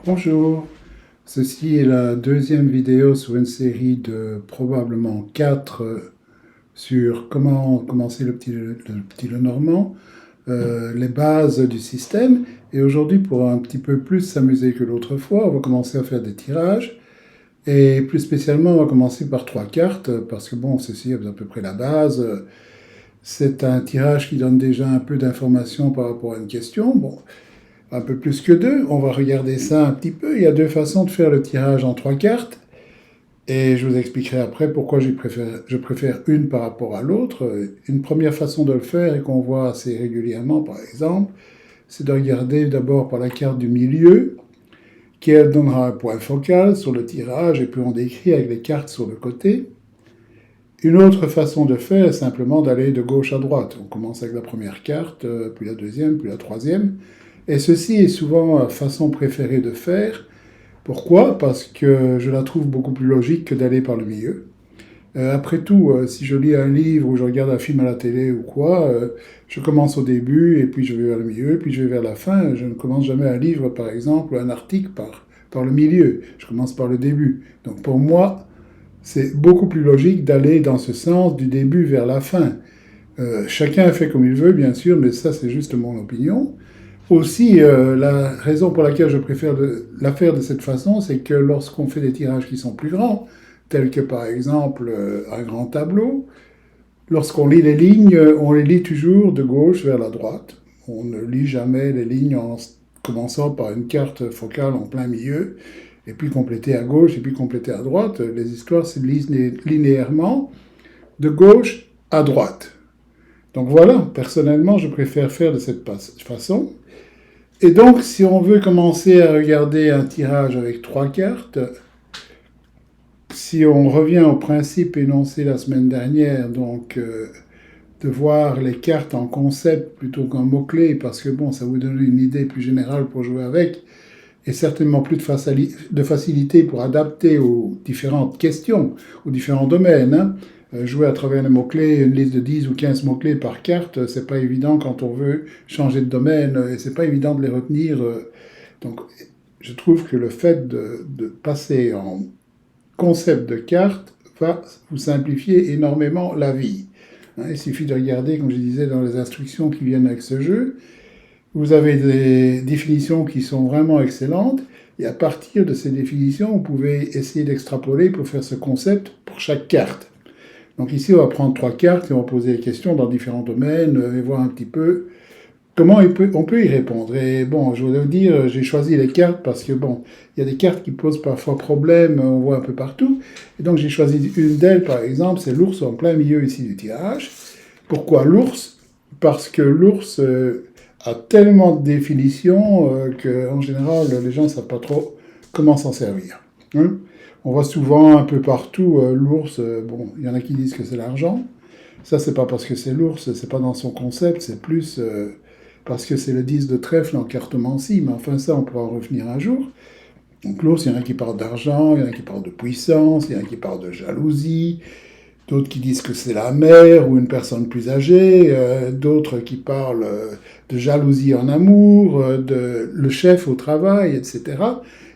Bonjour, ceci est la deuxième vidéo sur une série de probablement 4 sur comment commencer le petit Lenormand, les bases du système. Et aujourd'hui, pour un petit peu plus s'amuser que l'autre fois, on va commencer à faire des tirages. Et plus spécialement, on va commencer par 3 cartes, parce que bon, ceci est à peu près la base. C'est un tirage qui donne déjà un peu d'informations par rapport à une question. Bon, un peu plus que deux. On va regarder ça un petit peu. Il y a deux façons de faire le tirage en 3 cartes. Et je vous expliquerai après pourquoi je préfère une par rapport à l'autre. Une première façon de le faire, et qu'on voit assez régulièrement par exemple, c'est de regarder d'abord par la carte du milieu, qui elle donnera un point focal sur le tirage, et puis on décrit avec les cartes sur le côté. Une autre façon de faire est simplement d'aller de gauche à droite. On commence avec la première carte, puis la deuxième, puis la troisième. Et ceci est souvent la façon préférée de faire. Pourquoi? Parce que je la trouve beaucoup plus logique que d'aller par le milieu. Après tout, si je lis un livre ou je regarde un film à la télé ou quoi, je commence au début et puis je vais vers le milieu, puis je vais vers la fin. Je ne commence jamais un livre, par exemple, un article par le milieu. Je commence par le début. Donc pour moi, c'est beaucoup plus logique d'aller dans ce sens du début vers la fin. Chacun fait comme il veut, bien sûr, mais ça c'est juste mon opinion. Aussi, la raison pour laquelle je préfère la faire de cette façon, c'est que lorsqu'on fait des tirages qui sont plus grands, tels que par exemple un grand tableau, lorsqu'on lit les lignes, on les lit toujours de gauche vers la droite. On ne lit jamais les lignes en commençant par une carte focale en plein milieu, et puis compléter à gauche, et puis compléter à droite. Les histoires se lisent linéairement, de gauche à droite. Donc voilà, personnellement, je préfère faire de cette façon. Et donc, si on veut commencer à regarder un tirage avec 3 cartes, si on revient au principe énoncé la semaine dernière, donc de voir les cartes en concept plutôt qu'en mots-clés, parce que bon, ça vous donne une idée plus générale pour jouer avec, et certainement plus de facilité pour adapter aux différentes questions, aux différents domaines. Jouer à travers les mots-clés, une liste de 10 ou 15 mots-clés par carte, c'est pas évident quand on veut changer de domaine, et c'est pas évident de les retenir. Donc, je trouve que le fait de passer en concept de carte va vous simplifier énormément la vie. Il suffit de regarder, comme je disais, dans les instructions qui viennent avec ce jeu. Vous avez des définitions qui sont vraiment excellentes, et à partir de ces définitions, vous pouvez essayer d'extrapoler pour faire ce concept pour chaque carte. Donc ici, on va prendre 3 cartes et on va poser des questions dans différents domaines et voir un petit peu comment on peut y répondre. Et bon, je voudrais vous dire, j'ai choisi les cartes parce que bon, il y a des cartes qui posent parfois problème, on voit un peu partout. Et donc j'ai choisi une d'elles, par exemple, c'est l'ours en plein milieu ici du tirage. Pourquoi l'ours? Parce que l'ours a tellement de définitions qu'en général, les gens ne savent pas trop comment s'en servir. On voit souvent un peu partout l'ours, bon, il y en a qui disent que c'est l'argent. Ça, c'est pas parce que c'est l'ours, c'est pas dans son concept, c'est plus parce que c'est le 10 de trèfle en cartomancie, mais enfin ça, on pourra en revenir un jour. Donc l'ours, il y en a qui parlent d'argent, il y en a qui parlent de puissance, il y en a qui parlent de jalousie, d'autres qui disent que c'est la mère ou une personne plus âgée, d'autres qui parlent de jalousie en amour, de le chef au travail, etc.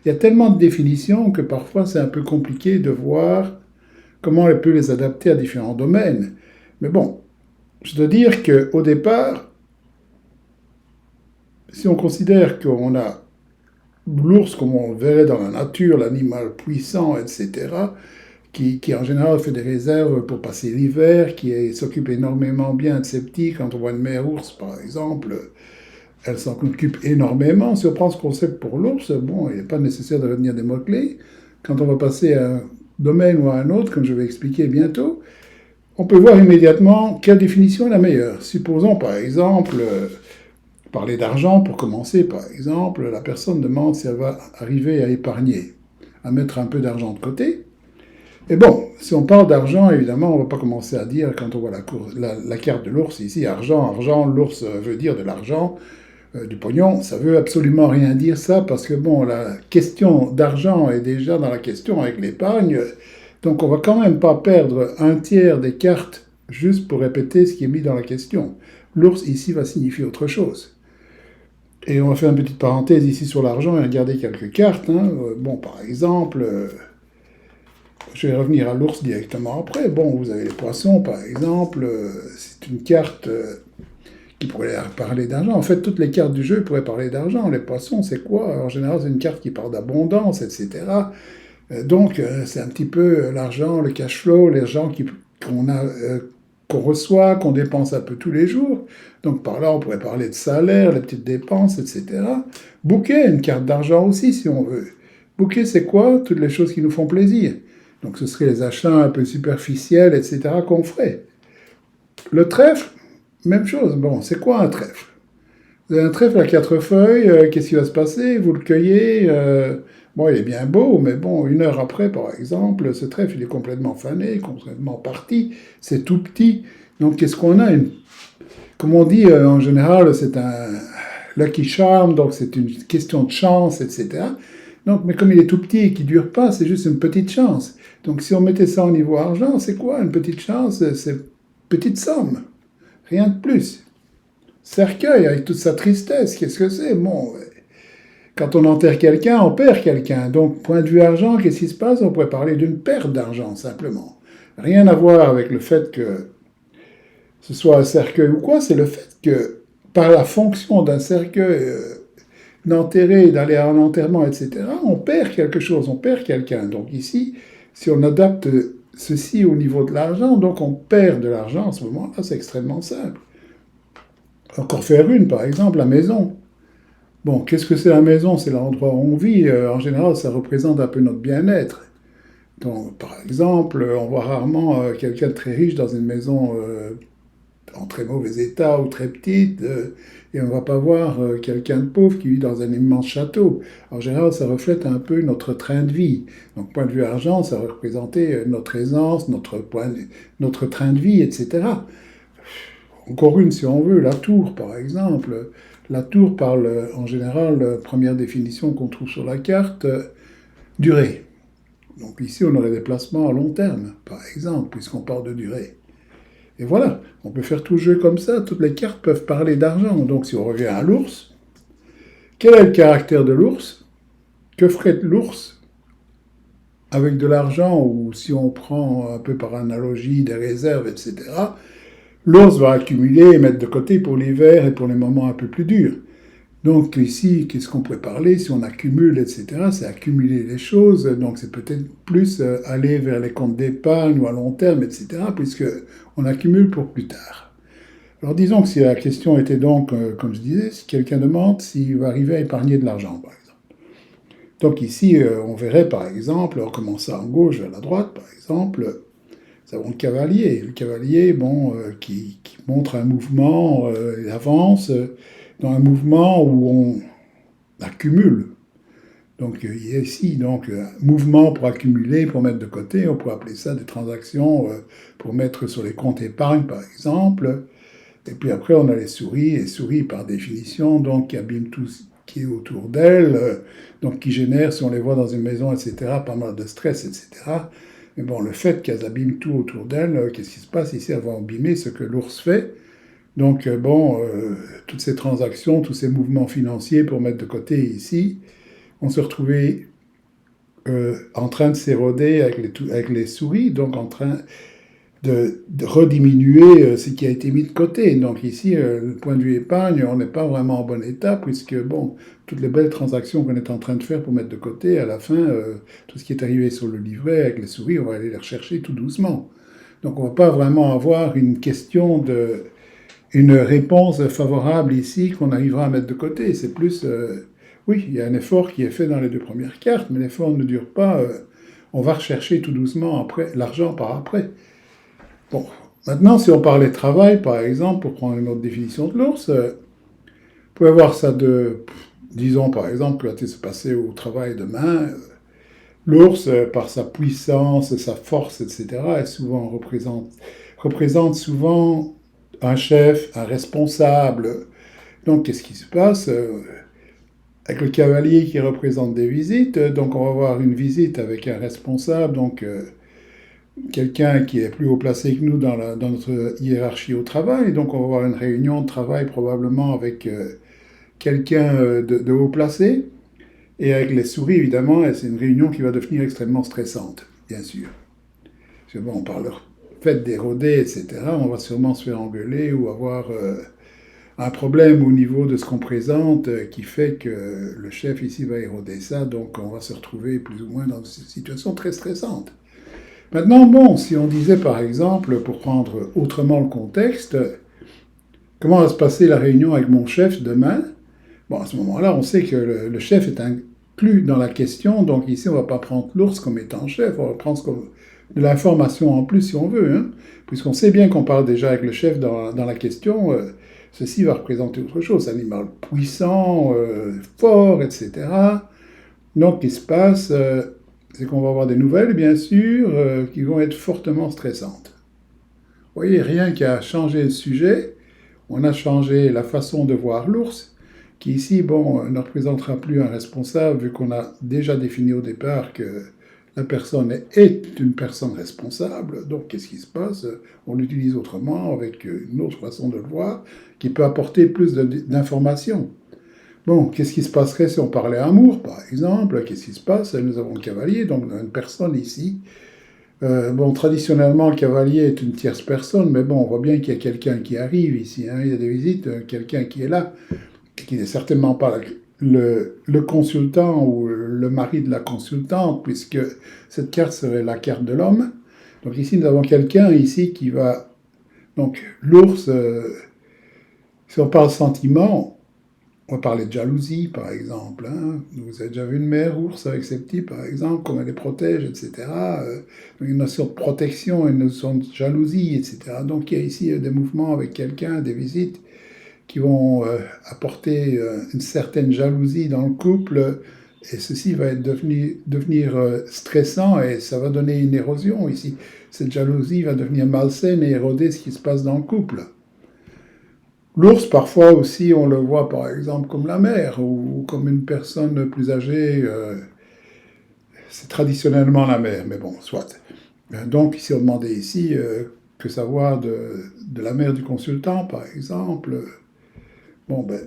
Il y a tellement de définitions que parfois c'est un peu compliqué de voir comment on peut les adapter à différents domaines. Mais bon, je dois dire qu'au départ, si on considère qu'on a l'ours comme on le verrait dans la nature, l'animal puissant, etc., qui en général fait des réserves pour passer l'hiver, qui s'occupe énormément bien de ses petits. Quand on voit une mère ours, par exemple, elle s'en occupe énormément. Si on prend ce concept pour l'ours, bon, il n'est pas nécessaire de retenir des mots-clés. Quand on va passer à un domaine ou à un autre, comme je vais expliquer bientôt, on peut voir immédiatement quelle définition est la meilleure. Supposons, par exemple, parler d'argent pour commencer, par exemple, la personne demande si elle va arriver à épargner, à mettre un peu d'argent de côté. Et bon, si on parle d'argent, évidemment, on ne va pas commencer à dire, quand on voit la carte de l'ours ici, argent, l'ours veut dire de l'argent, du pognon, ça veut absolument rien dire ça, parce que bon, la question d'argent est déjà dans la question avec l'épargne, donc on va quand même pas perdre un tiers des cartes juste pour répéter ce qui est mis dans la question. L'ours ici va signifier autre chose. Et on va faire une petite parenthèse ici sur l'argent et regarder quelques cartes. Hein. Bon, par exemple, je vais revenir à l'ours directement après. Bon, vous avez les poissons, par exemple. C'est une carte qui pourrait parler d'argent. En fait, toutes les cartes du jeu pourraient parler d'argent. Les poissons, c'est quoi? En général, c'est une carte qui parle d'abondance, etc. Donc, c'est un petit peu l'argent, le cash flow, l'argent qu'on a, qu'on reçoit, qu'on dépense un peu tous les jours. Donc, par là, on pourrait parler de salaire, les petites dépenses, etc. Bouquet, une carte d'argent aussi, si on veut. Bouquet, c'est quoi? Toutes les choses qui nous font plaisir. Donc, ce seraient les achats un peu superficiels, etc., qu'on ferait. Le trèfle, même chose. Bon, c'est quoi un trèfle? Vous avez un trèfle à quatre feuilles, qu'est-ce qui va se passer? Vous le cueillez, bon, il est bien beau, mais bon, une heure après, par exemple, ce trèfle, il est complètement fané, complètement parti, c'est tout petit. Donc, qu'est-ce qu'on a? Comme on dit en général, c'est un lucky charm, donc c'est une question de chance, etc. Donc, mais comme il est tout petit et qu'il ne dure pas, c'est juste une petite chance. Donc, si on mettait ça au niveau argent, c'est quoi une petite chance? C'est une petite somme, rien de plus. Cercueil, avec toute sa tristesse, qu'est-ce que c'est? Bon, quand on enterre quelqu'un, on perd quelqu'un. Donc, point de vue argent, qu'est-ce qui se passe? On pourrait parler d'une perte d'argent, simplement. Rien à voir avec le fait que ce soit un cercueil ou quoi, c'est le fait que, par la fonction d'un cercueil, d'enterrer, d'aller à un enterrement, etc., on perd quelque chose, on perd quelqu'un. Donc ici, si on adapte ceci au niveau de l'argent, donc on perd de l'argent à ce moment-là, c'est extrêmement simple. Encore faire une, par exemple, la maison. Bon, qu'est-ce que c'est la maison? C'est l'endroit où on vit. En général, ça représente un peu notre bien-être. Donc, par exemple, on voit rarement quelqu'un de très riche dans une maison en très mauvais état ou très petite, et on ne va pas voir quelqu'un de pauvre qui vit dans un immense château. En général, ça reflète un peu notre train de vie. Donc, point de vue argent, ça va représenter notre aisance, notre train de vie, etc. Encore une, si on veut, la tour, par exemple. La tour parle, en général, première définition qu'on trouve sur la carte, durée. Donc ici, on aurait des placements à long terme, par exemple, puisqu'on parle de durée. Et voilà, on peut faire tout le jeu comme ça. Toutes les cartes peuvent parler d'argent. Donc si on revient à l'ours, quel est le caractère de l'ours? Que ferait l'ours avec de l'argent, ou si on prend un peu par analogie des réserves, etc. L'ours va accumuler et mettre de côté pour l'hiver et pour les moments un peu plus durs. Donc ici, qu'est-ce qu'on pourrait parler? Si on accumule, etc., c'est accumuler les choses. Donc c'est peut-être plus aller vers les comptes d'épargne ou à long terme, etc., puisque on accumule pour plus tard. Alors disons que si la question était donc, comme je disais, si quelqu'un demande s'il va arriver à épargner de l'argent, par exemple. Donc ici, on verrait par exemple, en commençant en gauche vers la droite, par exemple, nous avons le cavalier. Le cavalier, bon, qui montre un mouvement, il avance dans un mouvement où on accumule. Donc il y a ici donc, un mouvement pour accumuler, pour mettre de côté. On pourrait appeler ça des transactions pour mettre sur les comptes épargne, par exemple. Et puis après, on a les souris. Les souris, par définition, donc, qui abîment tout ce qui est autour d'elles, donc qui génèrent, si on les voit dans une maison, etc., pas mal de stress, etc. Mais bon, le fait qu'elles abîment tout autour d'elles, qu'est-ce qui se passe ici? Elles vont abîmer ce que l'ours fait. Donc, bon, toutes ces transactions, tous ces mouvements financiers pour mettre de côté ici, on se retrouvait en train de s'éroder avec les souris, donc en train de rediminuer ce qui a été mis de côté. Donc ici, le point de vue épargne, on n'est pas vraiment en bon état, puisque, bon, toutes les belles transactions qu'on est en train de faire pour mettre de côté, à la fin, tout ce qui est arrivé sur le livret avec les souris, on va aller les rechercher tout doucement. Donc on ne va pas vraiment avoir une réponse favorable ici qu'on arrivera à mettre de côté. C'est plus, oui, il y a un effort qui est fait dans les deux premières cartes, mais l'effort ne dure pas. On va rechercher tout doucement après l'argent par après. Bon, maintenant, si on parlait de travail, par exemple, pour prendre une autre définition de l'ours, vous pouvez voir ça disons par exemple, que va se passer au travail demain. L'ours, par sa puissance, sa force, etc., représente souvent un chef, un responsable. Donc, qu'est-ce qui se passe avec le cavalier qui représente des visites? Donc, on va avoir une visite avec un responsable, donc quelqu'un qui est plus haut placé que nous dans notre hiérarchie au travail. Donc, on va avoir une réunion de travail probablement avec quelqu'un de haut placé. Et avec les souris, évidemment, c'est une réunion qui va devenir extrêmement stressante, bien sûr. Parce que bon, on parle fait d'éroder, etc. On va sûrement se faire engueuler ou avoir un problème au niveau de ce qu'on présente qui fait que le chef ici va éroder ça. Donc on va se retrouver plus ou moins dans une situation très stressante. Maintenant, bon, si on disait par exemple, pour prendre autrement le contexte, comment va se passer la réunion avec mon chef demain? Bon, à ce moment-là, on sait que le chef est inclus dans la question, donc ici, on ne va pas prendre l'ours comme étant chef, on va prendre de l'information en plus si on veut, hein, puisqu'on sait bien qu'on parle déjà avec le chef dans la question, ceci va représenter autre chose, un animal puissant, fort, etc. Donc, ce qui se passe, c'est qu'on va avoir des nouvelles, bien sûr, qui vont être fortement stressantes. Vous voyez, rien qu'à changer le sujet, on a changé la façon de voir l'ours, qui ici, bon, ne représentera plus un responsable, vu qu'on a déjà défini au départ que la personne est une personne responsable. Donc, qu'est-ce qui se passe? On l'utilise autrement, avec une autre façon de le voir, qui peut apporter plus d'informations. Bon, qu'est-ce qui se passerait si on parlait amour, par exemple? Qu'est-ce qui se passe? Nous avons le cavalier, donc une personne ici. Bon, traditionnellement, le cavalier est une tierce personne, mais bon, on voit bien qu'il y a quelqu'un qui arrive ici. Hein, il y a des visites, quelqu'un qui est là, qui n'est certainement pas le consultant ou le mari de la consultante, puisque cette carte serait la carte de l'homme. Donc ici, nous avons quelqu'un ici qui va... Donc, l'ours, si on parle sentiment, on va parler de jalousie, par exemple. Hein. Vous avez déjà vu une mère ours avec ses petits, par exemple, comment elle les protège, etc. Une notion de protection, une notion de jalousie, etc. Donc il y a ici des mouvements avec quelqu'un, des visites qui vont apporter une certaine jalousie dans le couple, et ceci va devenir stressant, et ça va donner une érosion ici. Cette jalousie va devenir malsaine et éroder ce qui se passe dans le couple. L'ours, parfois aussi, on le voit par exemple comme la mère ou comme une personne plus âgée. C'est traditionnellement la mère, mais bon, soit. Donc, si on demandait ici que savoir de la mère du consultant, par exemple, bon, ben,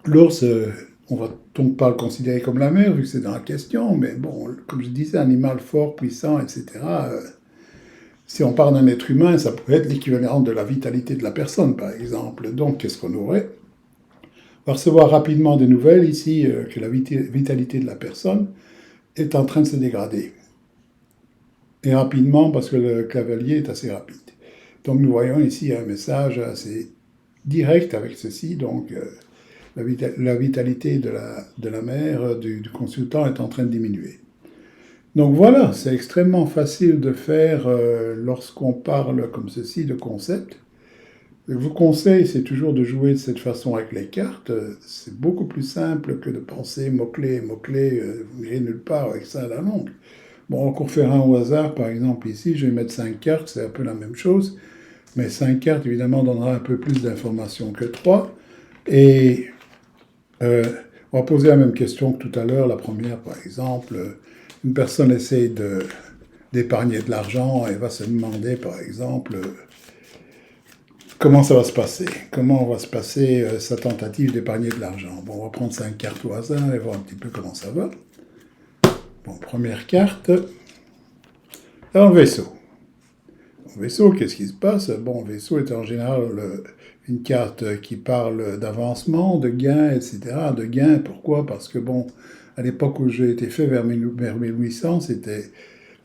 l'ours, on va donc pas le considérer comme la mère, vu que c'est dans la question, mais bon, comme je disais, animal fort, puissant, etc. Si on parle d'un être humain, ça pourrait être l'équivalent de la vitalité de la personne, par exemple. Donc, qu'est-ce qu'on aurait? On va recevoir rapidement des nouvelles ici que la vitalité de la personne est en train de se dégrader. Et rapidement, parce que le cavalier est assez rapide. Donc, nous voyons ici un message assez direct avec ceci. Donc, la vitalité de la mère, du consultant est en train de diminuer. Donc voilà, c'est extrêmement facile de faire lorsqu'on parle comme ceci de concept. Je vous conseille, c'est toujours de jouer de cette façon avec les cartes. C'est beaucoup plus simple que de penser mots-clés, mots-clés, vous n'irez nulle part avec ça à la longue. Bon, on court faire un au hasard, par exemple ici, je vais mettre 5 cartes, c'est un peu la même chose. Mais 5 cartes, évidemment, donnera un peu plus d'informations que 3. Et on va poser la même question que tout à l'heure. La première, par exemple, une personne essaie d'épargner de l'argent et va se demander, par exemple, comment ça va se passer? Comment va se passer sa tentative d'épargner de l'argent? Bon, on va prendre 5 cartes au hasard et voir un petit peu comment ça va. Bon, première carte. Alors, le vaisseau. Le vaisseau, qu'est-ce qui se passe? Bon, le vaisseau est en général une carte qui parle d'avancement, de gain, etc. De gain, pourquoi? Parce que, bon, à l'époque où j'ai été fait, vers 1800,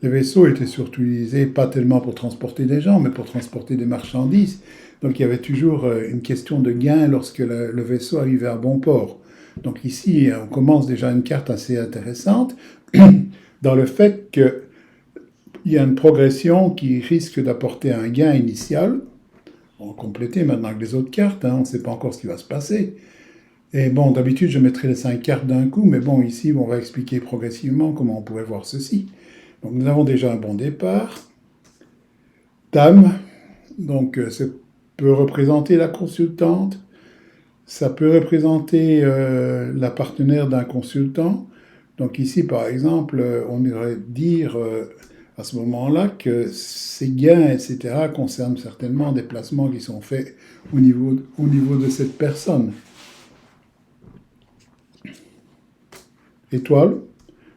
les vaisseaux étaient surtout utilisés pas tellement pour transporter des gens, mais pour transporter des marchandises. Donc il y avait toujours une question de gain lorsque le vaisseau arrivait à bon port. Donc ici, on commence déjà une carte assez intéressante dans le fait qu'il y a une progression qui risque d'apporter un gain initial. On va compléter maintenant avec les autres cartes, hein, on ne sait pas encore ce qui va se passer. Et bon, d'habitude, je mettrais les 5 cartes d'un coup, mais bon, ici, on va expliquer progressivement comment on pourrait voir ceci. Donc, nous avons déjà un bon départ. Dame, donc ça peut représenter la consultante, ça peut représenter la partenaire d'un consultant. Donc ici, par exemple, on irait dire à ce moment-là que ces gains, etc., concernent certainement des placements qui sont faits au niveau de cette personne. étoile.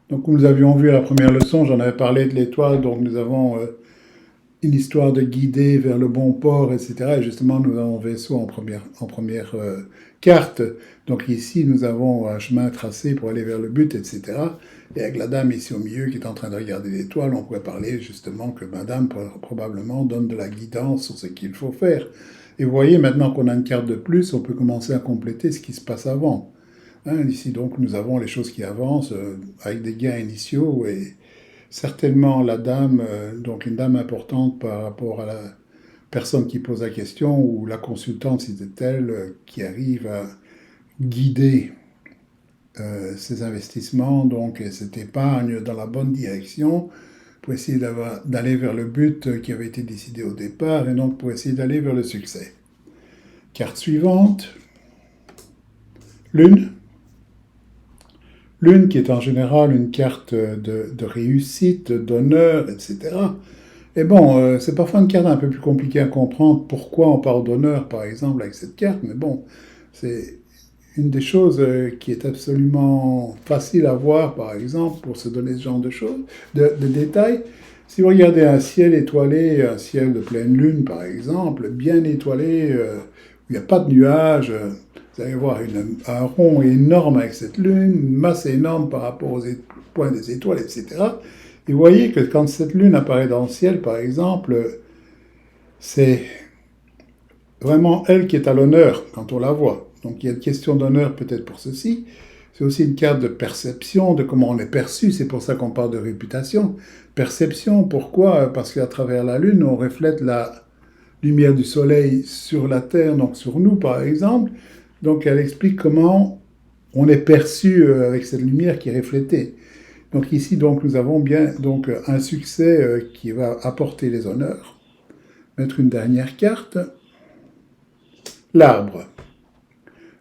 Donc, nous avions vu à la première leçon, j'en avais parlé de l'étoile, donc nous avons une histoire de guider vers le bon port, etc. Et justement, nous avons vaisseau en première carte. Donc ici, nous avons un chemin tracé pour aller vers le but, etc. Et avec la dame ici au milieu qui est en train de regarder l'étoile, on pourrait parler justement que madame probablement donne de la guidance sur ce qu'il faut faire. Et vous voyez, maintenant qu'on a une carte de plus, on peut commencer à compléter ce qui se passe avant. Hein, ici, donc, nous avons les choses qui avancent avec des gains initiaux et certainement la dame, donc une dame importante par rapport à la personne qui pose la question ou la consultante, si c'est elle, qui arrive à guider ses investissements, donc et cette épargne dans la bonne direction pour essayer d'aller vers le but qui avait été décidé au départ et donc pour essayer d'aller vers le succès. Carte suivante, Lune. Lune qui est en général une carte de réussite, d'honneur, etc. Et bon, c'est parfois une carte un peu plus compliquée à comprendre pourquoi on parle d'honneur, par exemple, avec cette carte, mais bon, c'est une des choses qui est absolument facile à voir, par exemple, pour se donner ce genre de choses, de détails. Si vous regardez un ciel étoilé, un ciel de pleine lune, par exemple, bien étoilé, où il n'y a pas de nuages, vous allez voir un rond énorme avec cette lune, une masse énorme par rapport aux points des étoiles, etc. Et vous voyez que quand cette lune apparaît dans le ciel, par exemple, c'est vraiment elle qui est à l'honneur quand on la voit. Donc il y a une question d'honneur peut-être pour ceci. C'est aussi une carte de perception, de comment on est perçu. C'est pour ça qu'on parle de réputation. Perception, pourquoi? Parce qu'à travers la lune, on reflète la lumière du soleil sur la Terre, donc sur nous par exemple. Donc elle explique comment on est perçu avec cette lumière qui est reflétée. Donc ici, donc, nous avons bien donc, un succès qui va apporter les honneurs. Mettre une dernière carte. L'arbre.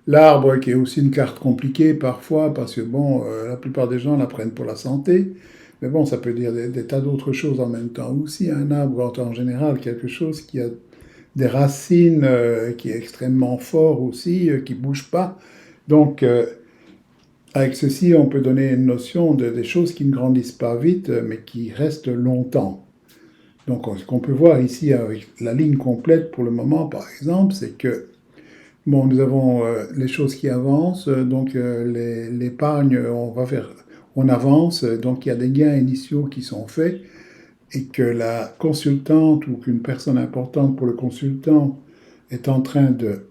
L'arbre qui est aussi une carte compliquée parfois parce que bon, la plupart des gens la prennent pour la santé. Mais bon, ça peut dire des tas d'autres choses en même temps aussi. Un arbre en général, quelque chose qui a des racines, qui est extrêmement fort aussi, qui ne bouge pas. Donc, avec ceci, on peut donner une notion des choses qui ne grandissent pas vite, mais qui restent longtemps. Donc, ce qu'on peut voir ici avec la ligne complète pour le moment, par exemple, c'est que bon, nous avons les choses qui avancent, donc l'épargne, on avance, donc il y a des gains initiaux qui sont faits, et que la consultante ou qu'une personne importante pour le consultant est en train de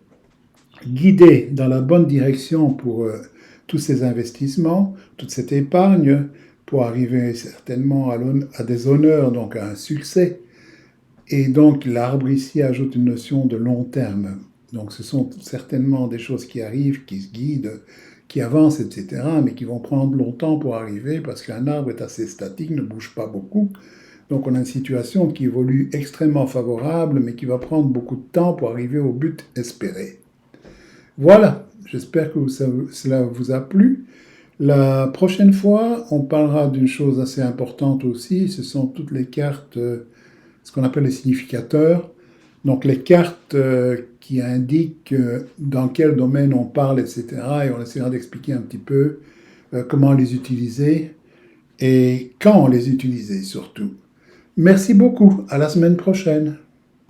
guider dans la bonne direction pour tous ces investissements, toute cette épargne, pour arriver certainement à des honneurs, donc à un succès. Et donc l'arbre ici ajoute une notion de long terme. Donc ce sont certainement des choses qui arrivent, qui se guident, qui avancent, etc., mais qui vont prendre longtemps pour arriver parce qu'un arbre est assez statique, ne bouge pas beaucoup. Donc on a une situation qui évolue extrêmement favorable, mais qui va prendre beaucoup de temps pour arriver au but espéré. Voilà, j'espère que cela vous a plu. La prochaine fois, on parlera d'une chose assez importante aussi, ce sont toutes les cartes, ce qu'on appelle les significateurs. Donc les cartes qui indiquent dans quel domaine on parle, etc. Et on essaiera d'expliquer un petit peu comment les utiliser et quand les utiliser surtout. Merci beaucoup, à la semaine prochaine.